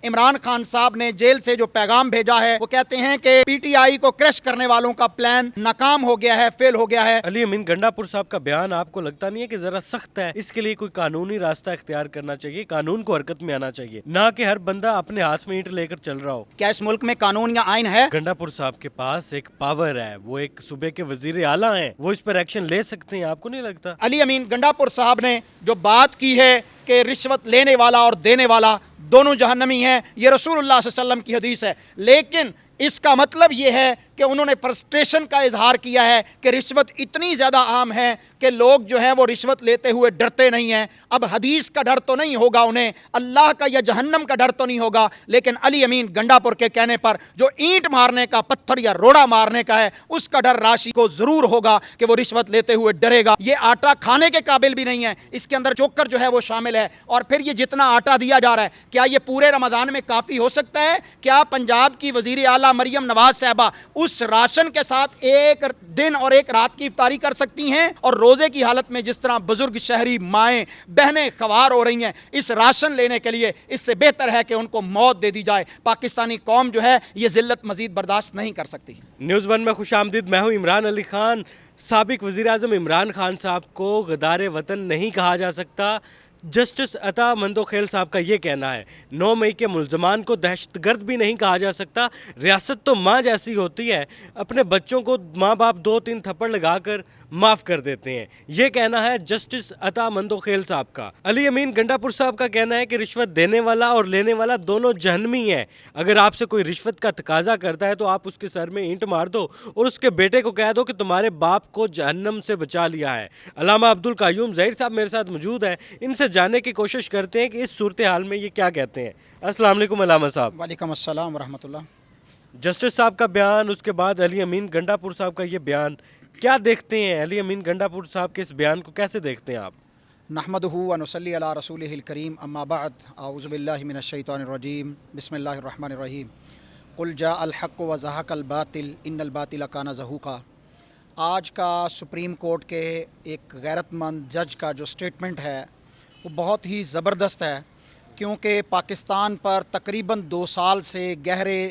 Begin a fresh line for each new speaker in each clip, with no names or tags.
عمران خان صاحب نے جیل سے جو پیغام بھیجا ہے وہ کہتے ہیں کہ پی ٹی آئی کو کرش کرنے والوں کا پلان ناکام ہو گیا ہے، فیل ہو گیا ہے۔
علی امین گنڈا پور صاحب کا بیان آپ کو لگتا نہیں ہے کہ ذرا سخت ہے؟ اس کے لیے کوئی قانونی راستہ اختیار کرنا چاہیے، قانون کو حرکت میں آنا چاہیے، نہ کہ ہر بندہ اپنے ہاتھ میں اینٹ لے کر چل رہا ہو۔
کیا اس ملک میں قانون یا آئین ہے؟
گنڈا پور صاحب کے پاس ایک پاور ہے، وہ ایک صوبے کے وزیر اعلیٰ ہیں، وہ اس پر ایکشن لے سکتے ہیں، آپ کو نہیں لگتا؟
علی امین گنڈا پور صاحب نے جو بات کی ہے کہ رشوت لینے والا اور دینے والا دونوں جہنمی ہیں، یہ رسول اللہ صلی اللہ علیہ وسلم کی حدیث ہے، لیکن اس کا مطلب یہ ہے کہ انہوں نے فرسٹریشن کا اظہار کیا ہے کہ رشوت اتنی زیادہ عام ہے کہ لوگ جو ہیں وہ رشوت لیتے ہوئے ڈرتے نہیں ہیں۔ اب حدیث کا ڈر تو نہیں ہوگا انہیں، اللہ کا یا جہنم کا ڈر تو نہیں ہوگا، لیکن علی امین گنڈا پور کے کہنے پر جو اینٹ مارنے کا، پتھر یا روڑا مارنے کا ہے، اس کا ڈر راشی کو ضرور ہوگا کہ وہ رشوت لیتے ہوئے ڈرے گا۔ یہ آٹا کھانے کے قابل بھی نہیں ہے، اس کے اندر چوکر جو ہے وہ شامل ہے، اور پھر یہ جتنا آٹا دیا جا رہا ہے کیا یہ پورے رمضان میں کافی ہو سکتا ہے؟ کیا پنجاب کی وزیر اعلیٰ مریم نواز صاحبہ اس راشن کے ساتھ ایک دن اور ایک رات کی افطاری کر سکتی ہیں؟ اور روزے کی حالت میں جس طرح بزرگ شہری مائیں بہنیں خوار ہو رہی ہیں اس راشن لینے کے لیے، اس سے بہتر ہے کہ ان کو موت دے دی جائے۔ پاکستانی قوم جو ہے یہ ذلت مزید برداشت نہیں کر سکتی۔
نیوز ون میں خوش آمدید، میں ہوں عمران علی خان۔ سابق وزیر اعظم عمران خان صاحب کو غدار وطن نہیں کہا جا سکتا، جسٹس عطا مندوخیل صاحب کا یہ کہنا ہے۔ 9 مئی کے ملزمان کو دہشت گرد بھی نہیں کہا جا سکتا، ریاست تو ماں جیسی ہوتی ہے، اپنے بچوں کو ماں باپ 2-3 تھپڑ لگا کر معاف کر دیتے ہیں، یہ کہنا ہے جسٹس عطا مندوخیل صاحب کا۔ علی امین گنڈا پور صاحب کا کہنا ہے کہ رشوت دینے والا اور لینے والا دونوں جہنمی ہیں، اگر آپ سے کوئی رشوت کا تقاضا کرتا ہے تو آپ اس کے سر میں اینٹ مار دو اور اس کے بیٹے کو کہہ دو کہ تمہارے باپ کو جہنم سے بچا لیا ہے۔ علامہ عبدالقیوم ظہیر صاحب میرے ساتھ موجود ہیں، ان سے جاننے کی کوشش کرتے ہیں کہ اس صورتحال میں یہ کیا کہتے ہیں۔ السلام علیکم علامہ صاحب۔
وعلیکم السلام ورحمۃ اللہ۔
جسٹس صاحب کا بیان، اس کے بعد علی امین گنڈا پور صاحب کا یہ بیان، کیا دیکھتے ہیں؟ علی امین گنڈا پور صاحب کے اس بیان کو کیسے دیکھتے ہیں آپ؟
نحمدہ و نصلی علی رسولہ الکریم، اما بعد، اعوذ باللہ من الشیطان الرجیم، بسم اللہ الرحمن الرحیم۔ قل جاء الحق وزہق الباطل ان الباطل کان زہوقا۔ آج کا سپریم کورٹ کے ایک غیرت مند جج کا جو سٹیٹمنٹ ہے وہ بہت ہی زبردست ہے، کیونکہ پاکستان پر تقریباً 2 سال سے گہرے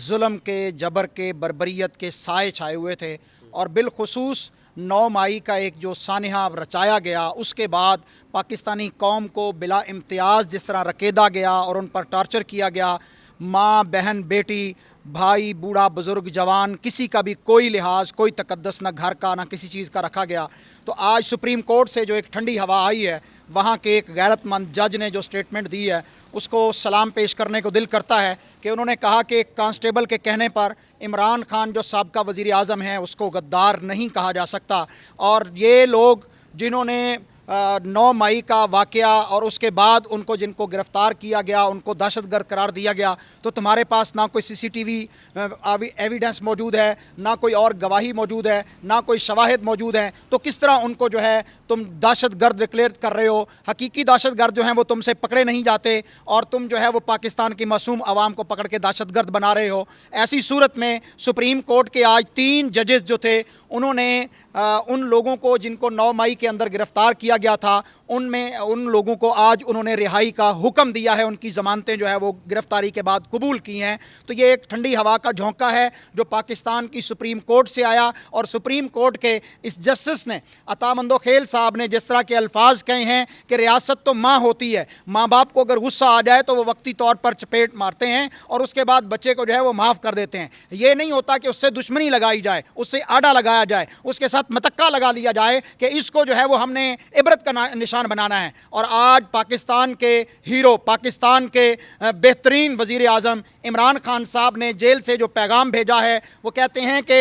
ظلم کے، جبر کے، بربریت کے سائے چھائے ہوئے تھے، اور بالخصوص 9 مئی کا ایک جو سانحہ رچایا گیا، اس کے بعد پاکستانی قوم کو بلا امتیاز جس طرح رکیدا گیا اور ان پر ٹارچر کیا گیا، ماں، بہن، بیٹی، بھائی، بوڑھا، بزرگ، جوان، کسی کا بھی کوئی لحاظ، کوئی تقدس نہ گھر کا نہ کسی چیز کا رکھا گیا۔ تو آج سپریم کورٹ سے جو ایک ٹھنڈی ہوا آئی ہے، وہاں کے ایک غیرت مند جج نے جو سٹیٹمنٹ دی ہے اس کو سلام پیش کرنے کو دل کرتا ہے کہ انہوں نے کہا کہ ایک کانسٹیبل کے کہنے پر عمران خان جو سابقہ وزیر اعظم ہیں اس کو غدار نہیں کہا جا سکتا، اور یہ لوگ جنہوں نے 9 مئی کا واقعہ اور اس کے بعد ان کو جن کو گرفتار کیا گیا ان کو دہشت گرد قرار دیا گیا، تو تمہارے پاس نہ کوئی CCTV ایویڈنس موجود ہے، نہ کوئی اور گواہی موجود ہے، نہ کوئی شواہد موجود ہیں، تو کس طرح ان کو جو ہے تم دہشت گرد ڈکلیئر کر رہے ہو؟ حقیقی دہشت گرد جو ہیں وہ تم سے پکڑے نہیں جاتے، اور تم جو ہے وہ پاکستان کی معصوم عوام کو پکڑ کے دہشت گرد بنا رہے ہو۔ ایسی صورت میں سپریم کورٹ کے آج 3 ججز جو تھے انہوں نے ان لوگوں کو جن کو 9 مئی کے اندر گرفتار کیا گیا تھا ان لوگوں کو آج انہوں نے رہائی کا حکم دیا ہے، ان کی ضمانتیں جو ہے وہ گرفتاری کے بعد قبول کی ہیں۔ تو یہ ایک ٹھنڈی ہوا کا جھونکا ہے جو پاکستان کی سپریم کورٹ سے آیا، اور سپریم کورٹ کے اس جسٹس نے عطا مندوخیل صاحب نے جس طرح کے الفاظ کہے ہیں کہ ریاست تو ماں ہوتی ہے، ماں باپ کو اگر غصہ آ جائے تو وہ وقتی طور پر چپیٹ مارتے ہیں اور اس کے بعد بچے کو جو ہے وہ معاف کر دیتے ہیں۔ یہ نہیں ہوتا کہ اس سے دشمنی لگائی جائے، اس سے آڑا لگایا جائے، اس کے ساتھ متکا لگا لیا جائے کہ اس کو جو ہے وہ ہم نے عبرت کا نشان بنانا ہے۔ اور آج پاکستان کے ہیرو، پاکستان کے بہترین وزیر اعظم عمران خان صاحب نے جیل سے جو پیغام بھیجا ہے وہ کہتے ہیں کہ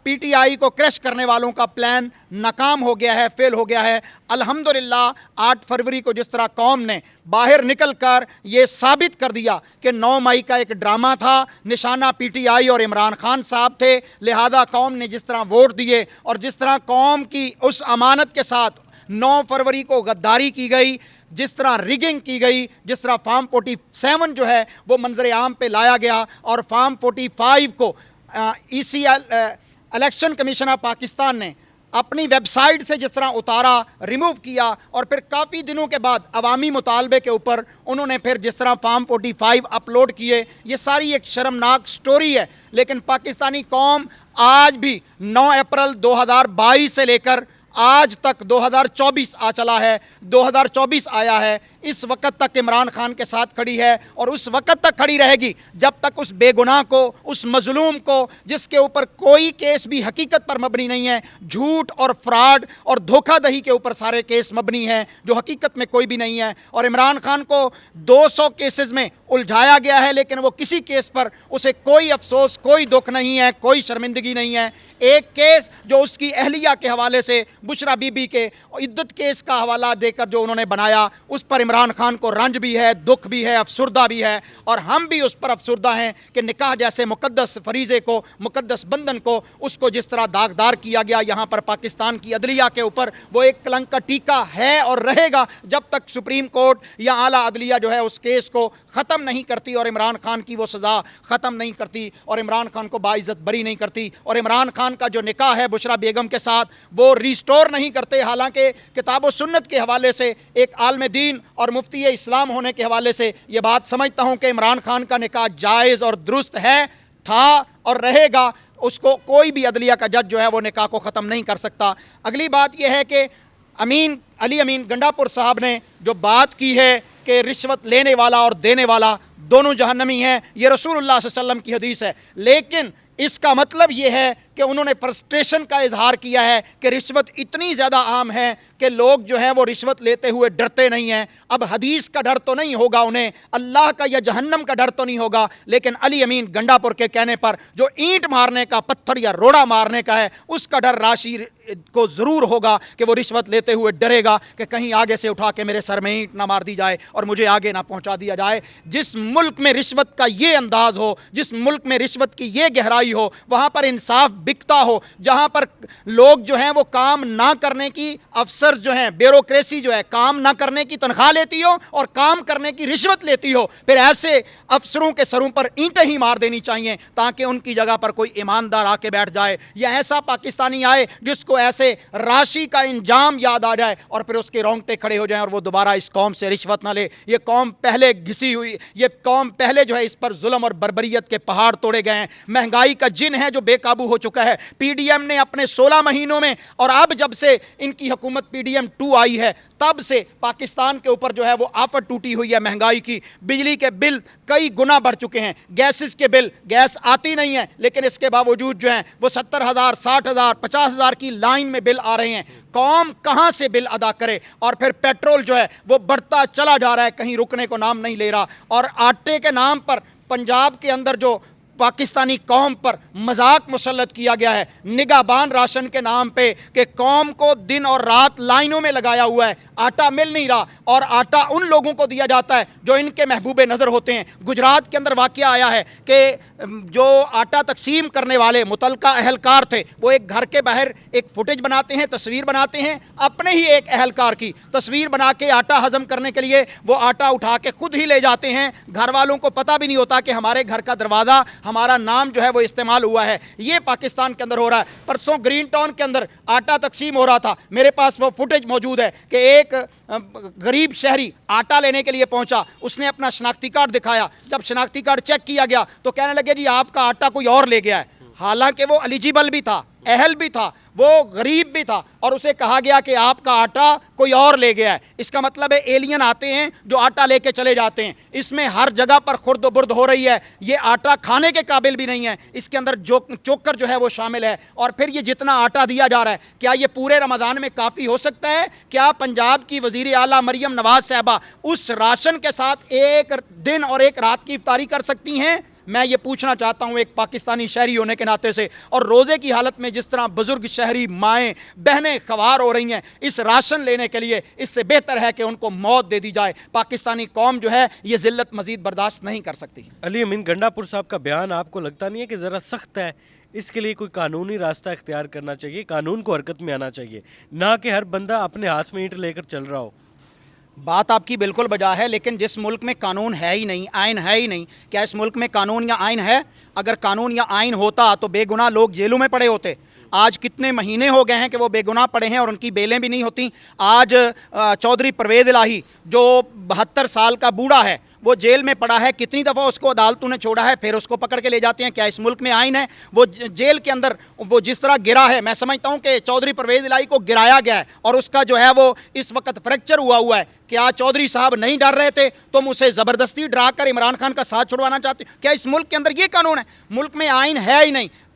PTI کو کرش کرنے والوں کا پلان ناکام ہو گیا ہے، فیل ہو گیا ہے۔ الحمدللہ 8 فروری کو جس طرح قوم نے باہر نکل کر یہ ثابت کر دیا کہ 9 مئی کا ایک ڈرامہ تھا، نشانہ PTI اور عمران خان صاحب تھے، لہذا قوم نے جس طرح ووٹ دیے اور جس طرح قوم کی اس امانت کے ساتھ 9 فروری کو غداری کی گئی، جس طرح ریگنگ کی گئی، جس طرح فارم 47 جو ہے وہ منظر عام پہ لایا گیا، اور فارم 45 کو الیکشن کمیشن آف پاکستان نے اپنی ویب سائٹ سے جس طرح اتارا، ریموو کیا، اور پھر کافی دنوں کے بعد عوامی مطالبے کے اوپر انہوں نے پھر جس طرح فارم 45 اپلوڈ کیے، یہ ساری ایک شرمناک سٹوری ہے۔ لیکن پاکستانی قوم آج بھی 9 اپریل 2022 سے لے کر آج تک 2024 آ چلا ہے، 2024 آیا ہے، اس وقت تک عمران خان کے ساتھ کھڑی ہے اور اس وقت تک کھڑی رہے گی جب تک اس بے گناہ کو، اس مظلوم کو، جس کے اوپر کوئی کیس بھی حقیقت پر مبنی نہیں ہے، جھوٹ اور فراڈ اور دھوکہ دہی کے اوپر سارے کیس مبنی ہیں جو حقیقت میں کوئی بھی نہیں ہے، اور عمران خان کو 200 کیسز میں الجھایا گیا ہے، لیکن وہ کسی کیس پر اسے کوئی افسوس، کوئی دکھ نہیں ہے، کوئی شرمندگی نہیں ہے۔ ایک کیس جو اس کی اہلیہ کے حوالے سے بشرا بی بی کے عدت کیس کا حوالہ دے کر جو انہوں نے بنایا، اس پر عمران خان کو رنج بھی ہے، دکھ بھی ہے، افسردہ بھی ہے، اور ہم بھی اس پر افسردہ ہیں کہ نکاح جیسے مقدس فریضے کو، مقدس بندھن کو، اس کو جس طرح داغدار کیا گیا یہاں پر پاکستان کی عدلیہ کے اوپر، وہ ایک کلنک کا ٹیکہ ہے اور رہے گا جب تک سپریم کورٹ یا اعلیٰ عدلیہ جو ہے اس کیس کو ختم نہیں کرتی اور عمران خان کی وہ سزا ختم نہیں کرتی اور عمران خان کو باعزت بری نہیں کرتی، اور عمران خان کا جو نکاح ہے بشرا بیگم کے ساتھ وہ ریسٹور نہیں کرتے۔ حالانکہ کتاب و سنت کے حوالے سے، ایک عالم دین اور مفتی اسلام ہونے کے حوالے سے یہ بات سمجھتا ہوں کہ عمران خان کا نکاح جائز اور درست ہے، تھا اور رہے گا۔ اس کو کوئی بھی عدلیہ کا جج جو ہے وہ نکاح کو ختم نہیں کر سکتا۔ اگلی بات یہ ہے کہ علی امین گنڈا پور صاحب نے جو بات کی ہے کہ رشوت لینے والا اور دینے والا دونوں جہنمی ہیں، یہ رسول اللہ صلی اللہ علیہ وسلم کی حدیث ہے، لیکن اس کا مطلب یہ ہے کہ انہوں نے فرسٹریشن کا اظہار کیا ہے کہ رشوت اتنی زیادہ عام ہے کہ لوگ جو ہیں وہ رشوت لیتے ہوئے ڈرتے نہیں ہیں۔ اب حدیث کا ڈر تو نہیں ہوگا انہیں، اللہ کا یا جہنم کا ڈر تو نہیں ہوگا، لیکن علی امین گنڈا پور کے کہنے پر جو اینٹ مارنے کا، پتھر یا روڑا مارنے کا ہے، اس کا ڈر راشی کو ضرور ہوگا کہ وہ رشوت لیتے ہوئے ڈرے گا کہ کہیں آگے سے اٹھا کے میرے سر میں اینٹ نہ مار دی جائے اور مجھے آگے نہ پہنچا دیا جائے۔ جس ملک میں رشوت کا یہ انداز ہو، جس ملک میں رشوت کی یہ گہرائی ہو، وہاں پر انصاف بکتا ہو، جہاں پر لوگ جو ہیں وہ کام نہ کرنے کی، افسر جو ہیں، بیوروکریسی جو ہے کام نہ کرنے کی تنخواہ لیتی ہو اور کام کرنے کی رشوت لیتی ہو، پھر ایسے افسروں کے سروں پر اینٹیں ہی مار دینی چاہیے تاکہ ان کی جگہ پر کوئی ایماندار آ کے بیٹھ جائے، یا ایسا پاکستانی آئے جس کو ایسے راشی کا انجام یاد آ جائے اور پھر اس کے رونگٹے کھڑے ہو جائیں اور وہ دوبارہ اس قوم سے رشوت نہ لے۔ یہ قوم پہلے گھسی ہوئی، یہ قوم پہلے جو ہے اس پر ظلم اور بربریت کے پہاڑ توڑے گئے ہیں، مہنگائی کا جن ہے جو بے قابو ہو چکا ہے۔ پی ڈی ایم نے اپنے 16 مہینوں میں، اور اب جب سے ان کی حکومت پی ڈی ایم 2 آئی ہے تب سے پاکستان کے اوپر جو ہے وہ آفت ٹوٹی ہوئی ہے مہنگائی کی۔ بجلی کے بل کئی گنا بڑھ چکے ہیں، گیسز کے بل، گیس آتی نہیں ہے لیکن اس کے باوجود جو ہیں وہ 70,000 60,000 50,000 کی لائن میں بل آ رہے ہیں۔ قوم کہاں سے بل ادا کرے؟ اور پھر پیٹرول جو ہے وہ بڑھتا چلا جا رہا ہے، کہیں رکنے کو نام نہیں لے رہا، اور آٹے کے نام پر پنجاب کے اندر جو پاکستانی قوم پر مذاق مسلط کیا گیا ہے نگہبان راشن کے نام پہ، کہ قوم کو دن اور رات لائنوں میں لگایا ہوا ہے، آٹا مل نہیں رہا، اور آٹا ان لوگوں کو دیا جاتا ہے جو ان کے محبوب نظر ہوتے ہیں۔ گجرات کے اندر واقعہ آیا ہے کہ جو آٹا تقسیم کرنے والے متعلقہ اہلکار تھے وہ ایک گھر کے باہر ایک فوٹیج بناتے ہیں، تصویر بناتے ہیں اپنے ہی ایک اہلکار کی، تصویر بنا کے آٹا ہضم کرنے کے لیے وہ آٹا اٹھا کے خود ہی لے جاتے ہیں، گھر والوں کو پتہ بھی نہیں ہوتا کہ ہمارے گھر کا دروازہ، ہمارا نام جو ہے وہ استعمال ہوا ہے۔ یہ پاکستان کے اندر ہو رہا ہے۔ پرسوں گرین ٹاؤن کے اندر آٹا تقسیم ہو رہا تھا، میرے پاس وہ فوٹیج موجود ہے کہ ایک غریب شہری آٹا لینے کے لیے پہنچا، اس نے اپنا شناختی کارڈ دکھایا، جب شناختی کارڈ چیک کیا گیا تو کہنے لگے جی آپ کا آٹا کوئی اور لے گیا ہے، حالانکہ وہ ایلیجیبل بھی تھا، اہل بھی تھا، وہ غریب بھی تھا، اور اسے کہا گیا کہ آپ کا آٹا کوئی اور لے گیا ہے۔ اس کا مطلب ہے ایلین آتے ہیں جو آٹا لے کے چلے جاتے ہیں۔ اس میں ہر جگہ پر خرد و برد ہو رہی ہے، یہ آٹا کھانے کے قابل بھی نہیں ہے، اس کے اندر چوکر جو ہے وہ شامل ہے، اور پھر یہ جتنا آٹا دیا جا رہا ہے کیا یہ پورے رمضان میں کافی ہو سکتا ہے؟ کیا پنجاب کی وزیر اعلیٰ مریم نواز صاحبہ اس راشن کے ساتھ ایک دن اور ایک رات کی افطاری کر سکتی ہیں؟ میں یہ پوچھنا چاہتا ہوں ایک پاکستانی شہری ہونے کے ناطے سے، اور روزے کی حالت میں جس طرح بزرگ شہری مائیں بہنیں خوار ہو رہی ہیں اس راشن لینے کے لیے، اس سے بہتر ہے کہ ان کو موت دے دی جائے۔ پاکستانی قوم جو ہے یہ ذلت مزید برداشت نہیں کر سکتی۔
علی امین گنڈا پور صاحب کا بیان آپ کو لگتا نہیں ہے کہ ذرا سخت ہے؟ اس کے لیے کوئی قانونی راستہ اختیار کرنا چاہیے، قانون کو حرکت میں آنا چاہیے، نہ کہ ہر بندہ اپنے ہاتھ میں اینٹ لے کر چل رہا ہو۔
بات آپ کی بالکل بجا ہے، لیکن جس ملک میں قانون ہے ہی نہیں، آئین ہے ہی نہیں، کیا اس ملک میں قانون یا آئین ہے؟ اگر قانون یا آئین ہوتا تو بے گناہ لوگ جیلوں میں پڑے ہوتے، آج کتنے مہینے ہو گئے ہیں کہ وہ بے گناہ پڑے ہیں اور ان کی بیلیں بھی نہیں ہوتی. آج چودھری پرویز الہی جو 72 سال کا بوڑھا ہے وہ جیل میں پڑا ہے. کتنی دفعہ اس کو عدالتوں نے چھوڑا ہے, پھر اس کو پکڑ کے لے جاتے ہیں. کیا اس ملک میں آئین ہے؟ وہ جیل کے اندر وہ جس طرح گرا ہے, میں سمجھتا ہوں کہ چودھری پرویز الہی کو گرایا گیا ہے اور اس کا جو ہے وہ اس وقت فریکچر ہوا ہے. کیا چودھری صاحب نہیں ڈر رہے تھے؟ تم اسے زبردستی ڈرا کر عمران خان کا ساتھ چھڑوانا چاہتے ہو؟ کیا اس ملک کے اندر یہ قانون ہے؟ ملک میں آئین ہے ہی نہیں.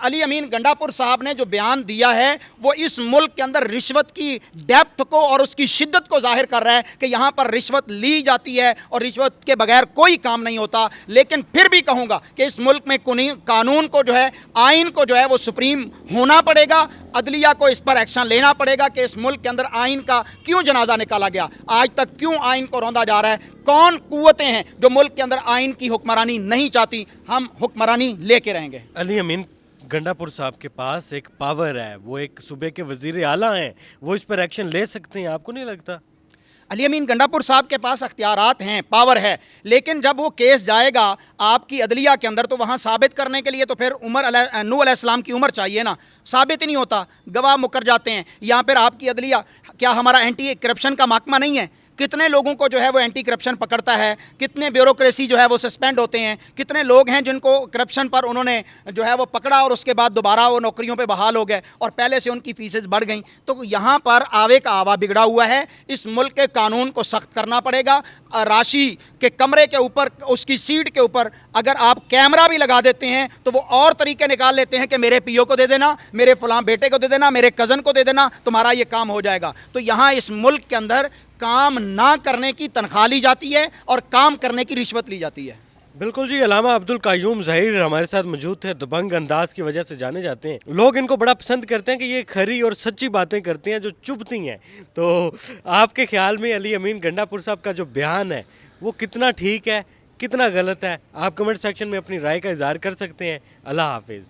علی امین گنڈا پور صاحب نے جو بیان دیا ہے وہ اس ملک کے اندر رشوت کی ڈیپتھ کو اور اس کی شدت کو ظاہر کر رہا ہے کہ یہاں پر رشوت لی جاتی ہے اور رشوت کے بغیر کوئی کام نہیں ہوتا. لیکن پھر بھی کہوں گا کہ اس ملک میں قانون کو جو ہے, آئین کو جو ہے وہ سپریم ہونا پڑے گا. عدلیہ کو اس پر ایکشن لینا پڑے گا کہ اس ملک کے اندر آئین کا کیوں جنازہ نکالا گیا, آج تک کیوں آئین کو روندا جا رہا ہے, کون قوتیں ہیں جو ملک کے اندر آئین کی حکمرانی نہیں چاہتی. ہم حکمرانی لے کے رہیں گے.
علی امین گنڈا پور صاحب کے پاس ایک پاور ہے, وہ ایک صوبے کے وزیر اعلیٰ ہیں, وہ اس پر ایکشن لے سکتے ہیں, آپ کو نہیں لگتا؟
علی امین گنڈا پور صاحب کے پاس اختیارات ہیں, پاور ہے, لیکن جب وہ کیس جائے گا آپ کی عدلیہ کے اندر تو وہاں ثابت کرنے کے لیے تو پھر نوح علیہ السلام کی عمر چاہیے نا. ثابت ہی نہیں ہوتا, گواہ مکر جاتے ہیں. یہاں پھر آپ کی عدلیہ, کیا ہمارا اینٹی کرپشن کا محکمہ نہیں ہے؟ کتنے لوگوں کو جو ہے وہ اینٹی کرپشن پکڑتا ہے, کتنے بیوروکریسی جو ہے وہ سسپینڈ ہوتے ہیں, کتنے لوگ ہیں جن کو کرپشن پر انہوں نے جو ہے وہ پکڑا اور اس کے بعد دوبارہ وہ نوکریوں پہ بحال ہو گئے اور پہلے سے ان کی فیسز بڑھ گئیں. تو یہاں پر آوے کا آوا بگڑا ہوا ہے. اس ملک کے قانون کو سخت کرنا پڑے گا. راشی کے کمرے کے اوپر, اس کی سیٹ کے اوپر اگر آپ کیمرہ بھی لگا دیتے ہیں تو وہ اور طریقے نکال لیتے ہیں کہ میرے پی او کو دے دینا, میرے فلاں بیٹے کو دے دینا, میرے کزن کو دے دینا, تمہارا یہ کام ہو جائے گا. تو یہاں اس ملک کے اندر کام نہ کرنے کی تنخواہ لی جاتی ہے اور کام کرنے کی رشوت لی جاتی ہے.
بالکل جی. علامہ عبدالقیوم ظہیر ہمارے ساتھ موجود تھے, دبنگ انداز کی وجہ سے جانے جاتے ہیں. لوگ ان کو بڑا پسند کرتے ہیں کہ یہ کھری اور سچی باتیں کرتے ہیں جو چبھتی ہیں. تو آپ کے خیال میں علی امین گنڈا پور صاحب کا جو بیان ہے وہ کتنا ٹھیک ہے, کتنا غلط ہے؟ آپ کمنٹ سیکشن میں اپنی رائے کا اظہار کر سکتے ہیں. اللہ حافظ.